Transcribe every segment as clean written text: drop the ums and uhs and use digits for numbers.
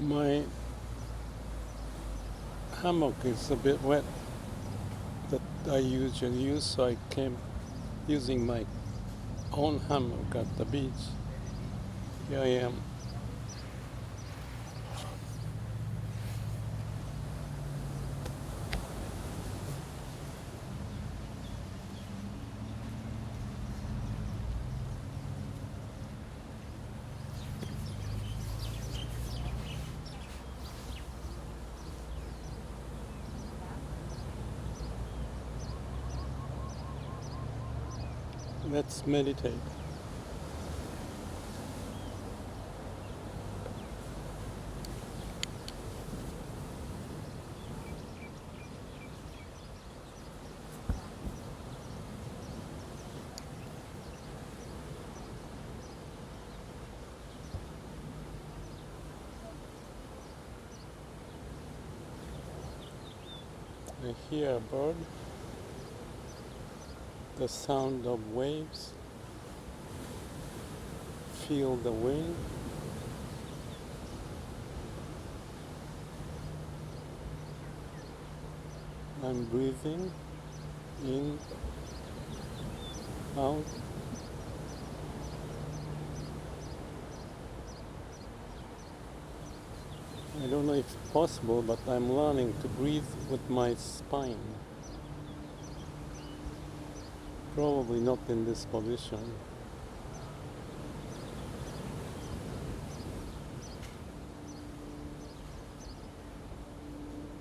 My hammock is a bit wet that I usually use, so I came using my own hammock at the beach. Here I am. Let's meditate. I hear a bird, the sound of waves, feel the wind. I'm breathing in, out. I don't know if it's possible, but I'm learning to breathe with my spine. Probably not in this position.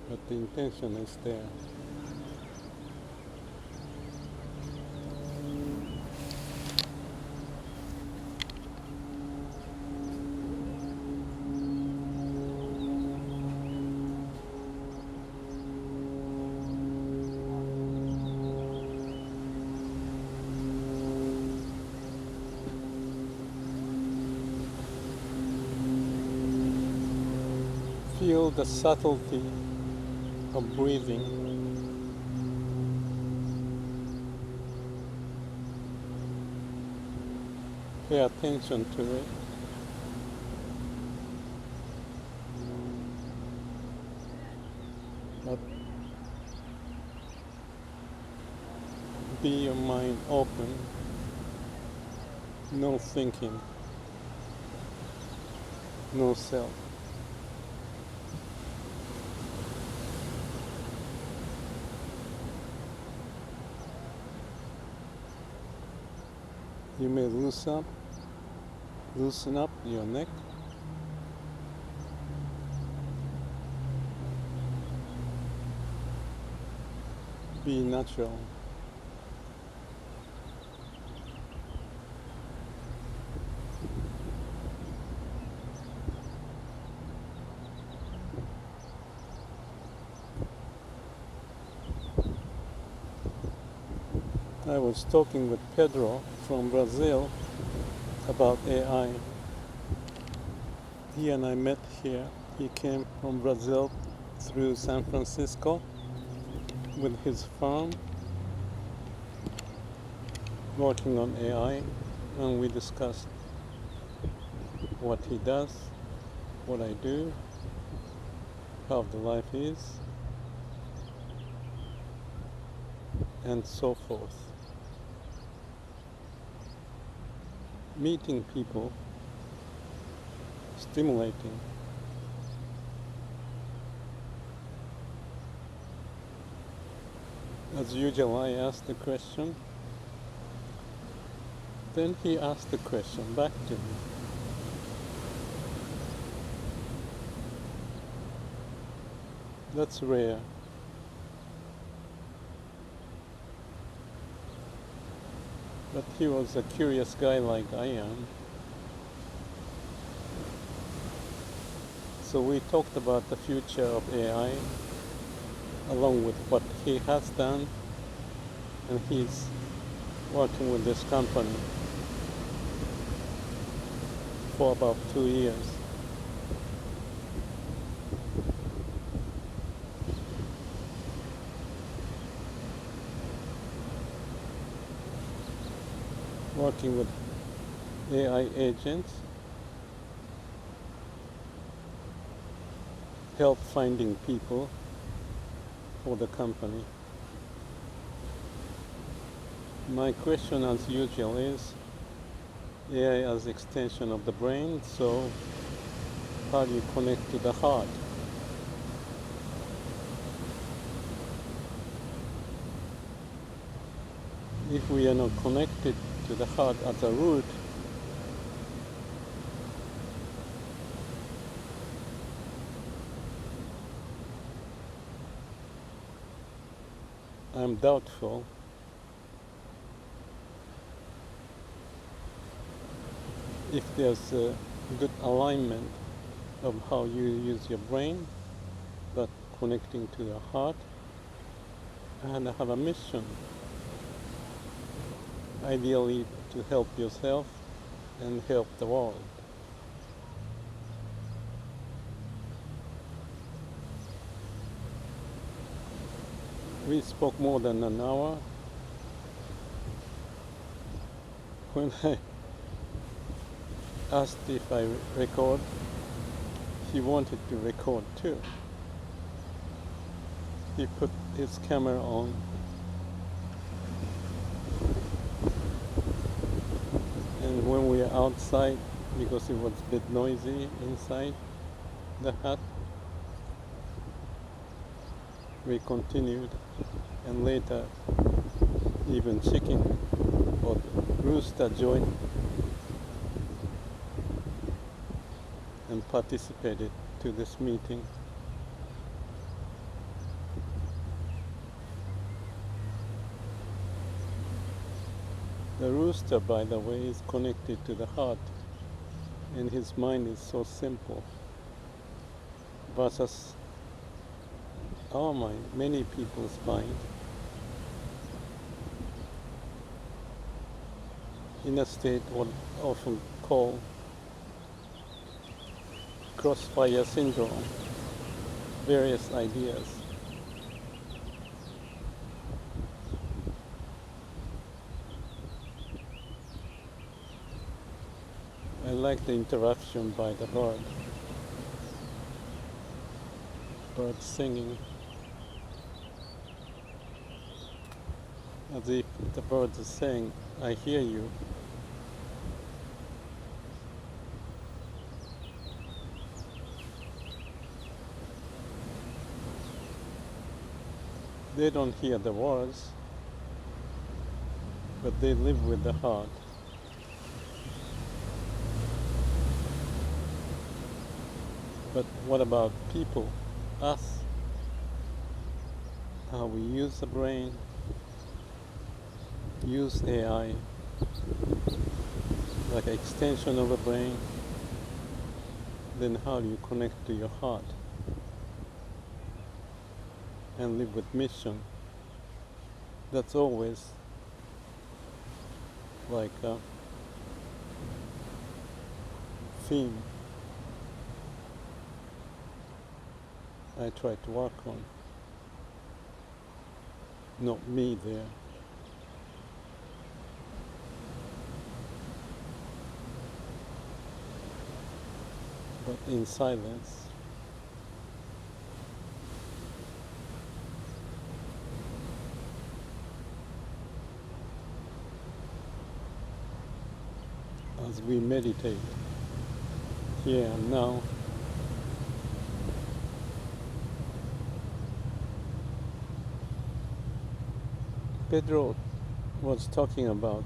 But the intention is there. Feel the subtlety of breathing. Pay attention to it. But be your mind open. No thinking. No self. You may loosen up your neck. Be natural. I was talking with Pedro from Brazil about AI. He and I met here. He came from Brazil through San Francisco with his firm working on AI, and we discussed what he does, what I do, how the life is, and so forth. Meeting people, stimulating. As usual, I asked the question, then he asked the question back to me. That's rare. But he was a curious guy like I am. So we talked about the future of AI, along with what he has done, and he's working with this company for about 2 years. Working with AI agents help finding people for the company. My question as usual is AI as extension of the brain, so how do you connect to the heart? If we are not connected to the heart as a root, I'm doubtful if there's a good alignment of how you use your brain, but connecting to your heart, and have a mission. Ideally to help yourself and help the world. We spoke more than an hour. When I asked if I record, he wanted to record too. He put his camera on. And when we were outside, because it was a bit noisy inside the hut, we continued, and later even chicken or rooster joined and participated to this meeting. The rooster, by the way, is connected to the heart, and his mind is so simple, versus our mind, many people's mind, in a state what often called crossfire syndrome, various ideas. I like the interruption by the bird singing, as if the bird is saying, I hear you. They don't hear the words, but they live with the heart. But what about people, us? How we use the brain, use AI like an extension of the brain, then how do you connect to your heart and live with mission? That's always like a theme I try to work on. Not me there. But in silence. As we meditate here and now, Pedro was talking about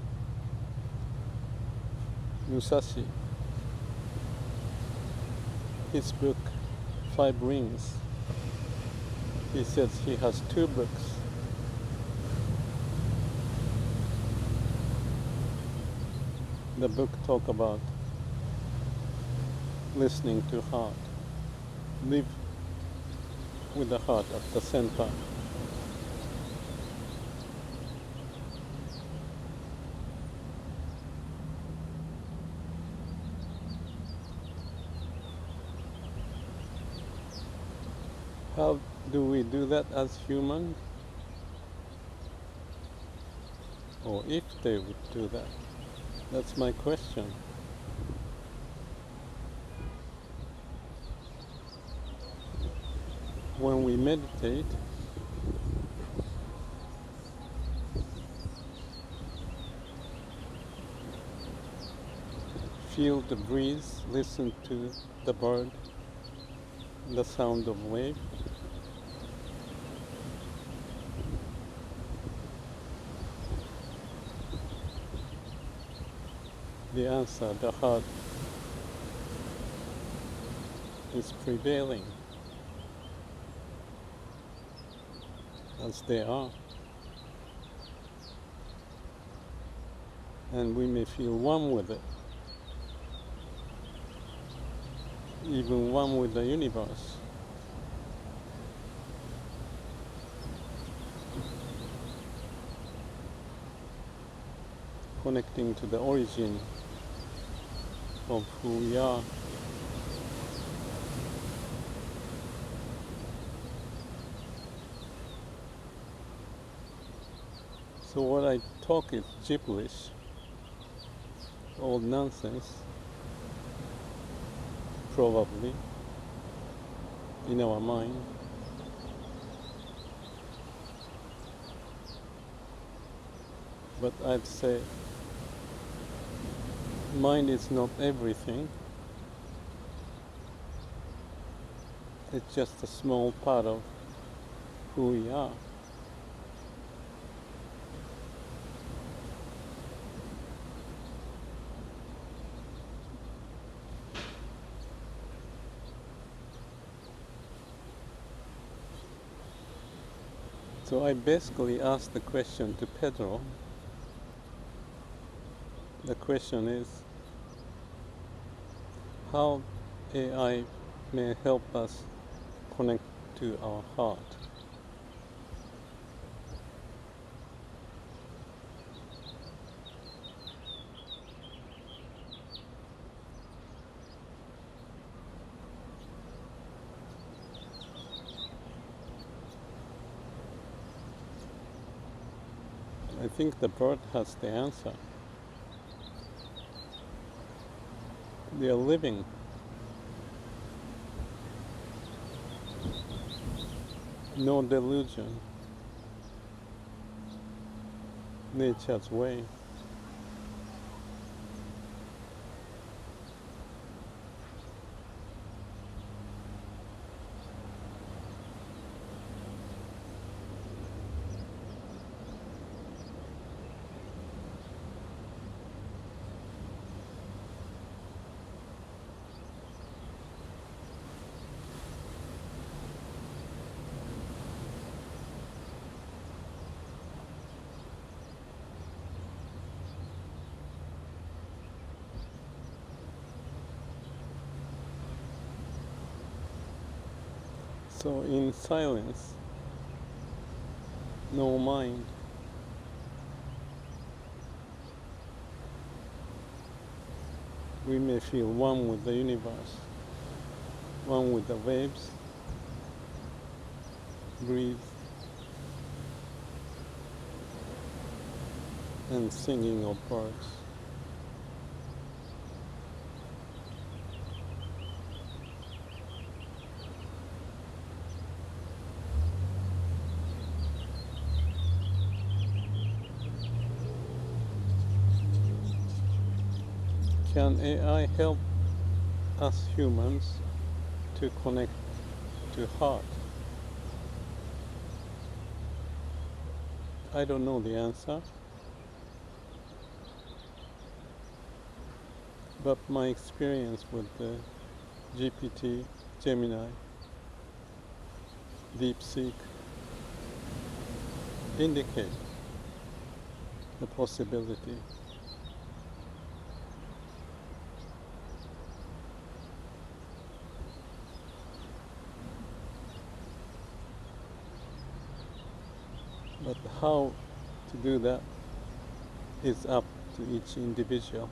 Musashi, his book, 5 Rings. He says he has 2 books. The book talk about listening to heart. Live with the heart at the center. How do we do that as humans? Or if they would do that? That's my question. when we meditate, feel the breeze, listen to the bird, the sound of wave. The answer, the heart, is prevailing as they are. And we may feel one with it, even one with the universe. Connecting to the origin of who we are. So what I talk is gibberish, old nonsense, probably, in our mind. But I'd say mind is not everything. It's just a small part of who we are. So I basically asked the question to Pedro. The question is how AI may help us connect to our heart. I think the bird has the answer. They are living. No delusion. Nature's way. So in silence, no mind, we may feel one with the universe, one with the waves, breeze, and singing of birds. Can AI help us humans to connect to heart? I don't know the answer, but my experience with the GPT, Gemini, DeepSeek indicate the possibility. But how to do that is up to each individual.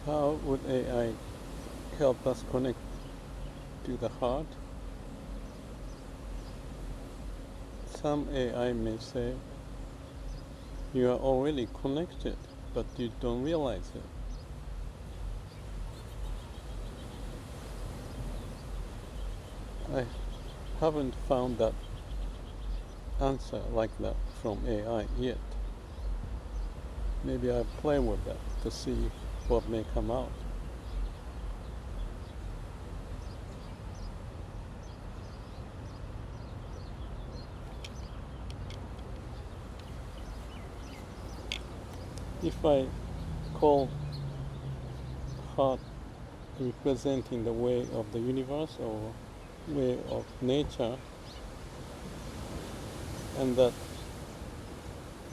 How would AI help us connect to the heart? Some AI may say you are already connected, but you don't realize it. I haven't found that answer like that from AI yet. Maybe I'll play with that to see what may come out. If I call heart representing the way of the universe or way of nature, and that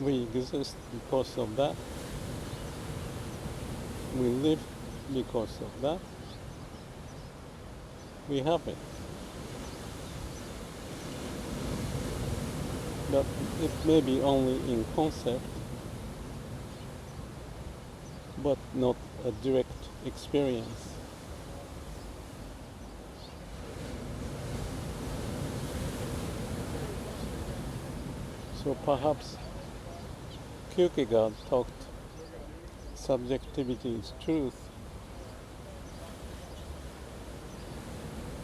we exist because of that, we live because of that, we have it. But it may be only in concept, but not a direct experience. So perhaps Kierkegaard talked subjectivity is truth.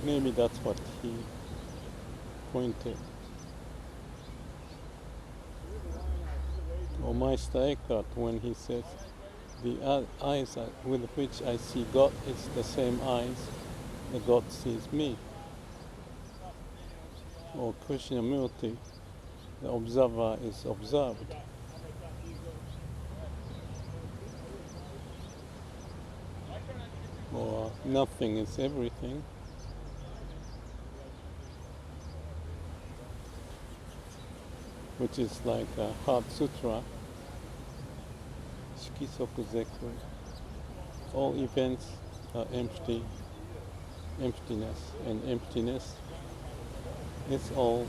Maybe that's what he pointed. Or Meister Eckhart when he says, the eyes with which I see God is the same eyes that God sees me. Or Krishnamurti, the observer is observed. Or nothing is everything. Which is like a Heart Sutra. Shikisoku Zeku. All events are empty. Emptiness. And emptiness is all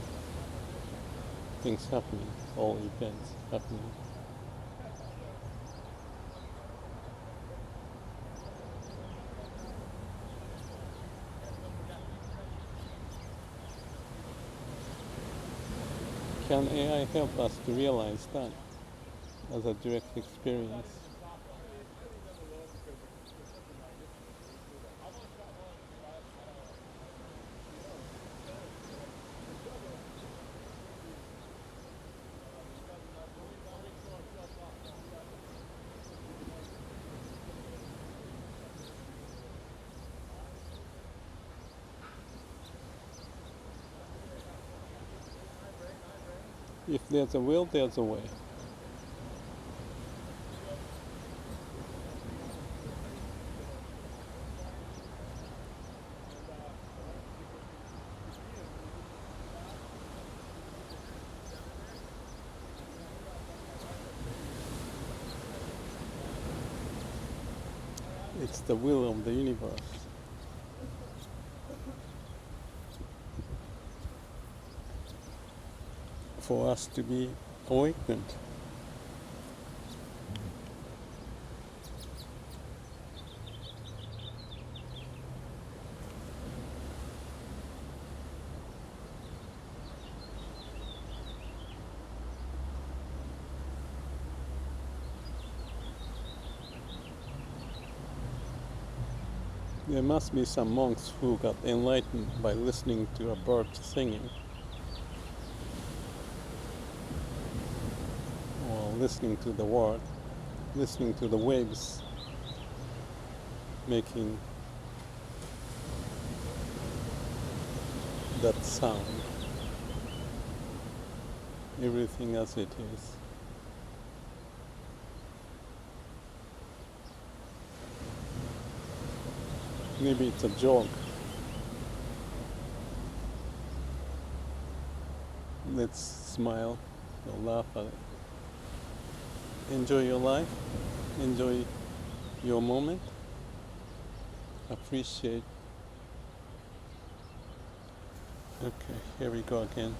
things happening. All events happening. Can AI help us to realize that as a direct experience? If there's a will, there's a way. It's the will of the universe. For us to be awakened. There must be some monks who got enlightened by listening to a bird singing. Or listening to the word, listening to the waves making that sound. Everything as it is. Maybe it's a joke. Let's smile or laugh at it. Enjoy your life. Enjoy your moment. Appreciate. Okay, here we go again.